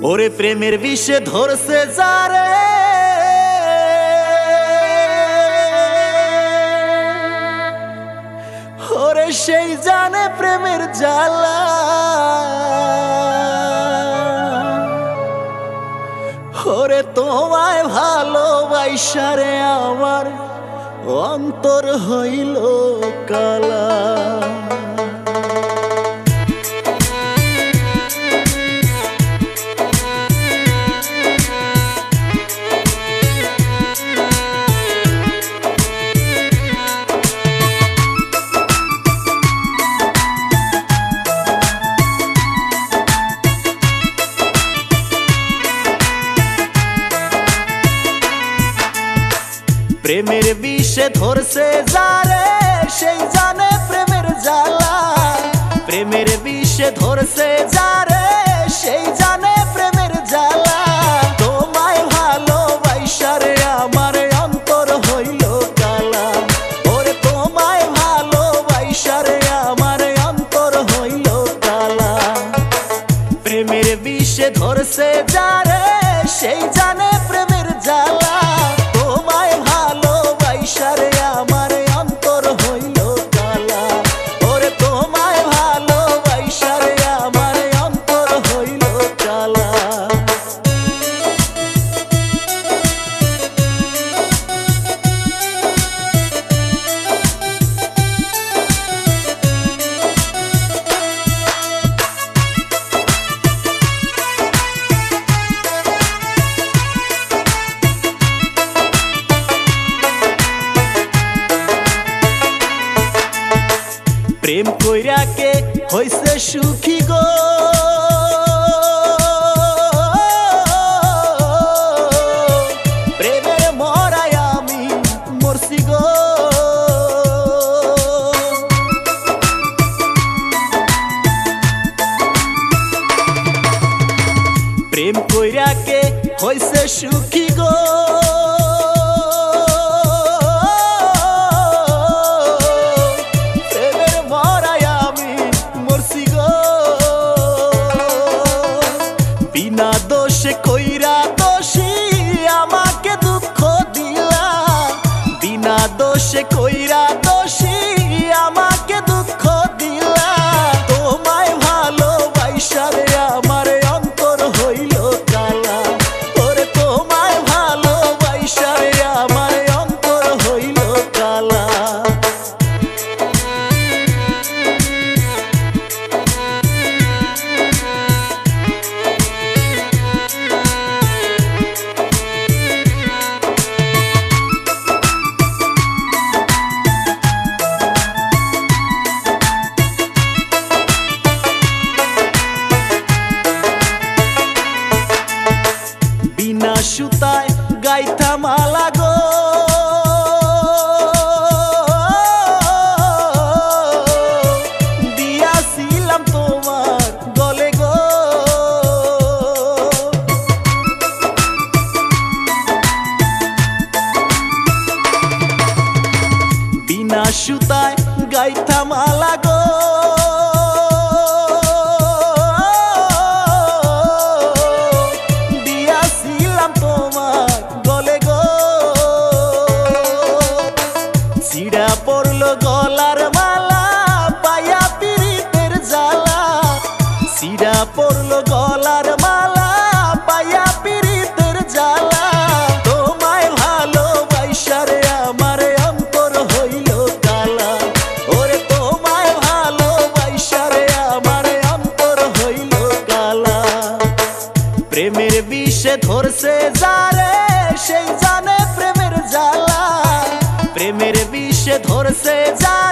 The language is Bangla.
ওরে প্রেমের বিষে ধরছে যারে ওরে সেই জানে প্রেমের জ্বালা ওরে তোমায় ভালোবাসা রে আমার অন্তর হইল কালা প্রেমের বিষে ধরছে যারে সেই জানে প্রেমের জ্বালা প্রেমের বিষে ধরছে যারে সেই জানে প্রেমের জ্বালা তোমায় ভালোবাসা রে আমার অন্তর হইল কালা ওরে তোমায় ভালোবাসা রে আমার অন্তর হইল কালা প্রেমের বিষে ধরছে যারে সেই জানে প্রেমের জ্বালা প্রেম কইরা কে হইছে সুখী গো প্রেমের মরায় আমি মরছি গো প্রেম কইরা কে হইছে সুখী গো বিনা দোষে কইরা দোষী আমাকে দুঃখ দিলা বিনা দোষে কইরা দোষী আমাকে দুঃখ দিলা তোমায় ভালোবাসা রে আমার অন্তর হইল কালা ওরে তোমায় ভালোবাসা রে আমার অন্তর হইল কালা বিনা সুতায় গাইতা মালা গো দিয়াছিলাম তোমার গলে গো বিনা সুতায় গাইতা মালা গো ছিড়া পড়লো গলার মালা পায়া পীড়িতের জ্বালা ছিড়া পড়লো গলার মালা পায়া পীড়িতের জ্বালা তোমায় ভালোবাসা রে আমার অন্তর হইল কালা ওরে তোমায় ভালোবাসা রে আমার অন্তর হইল কালা প্রেমের বিষে ধরছে যারে সেই জানে প্রেমের জ্বালা প্রেমের বিষে ধরছে যা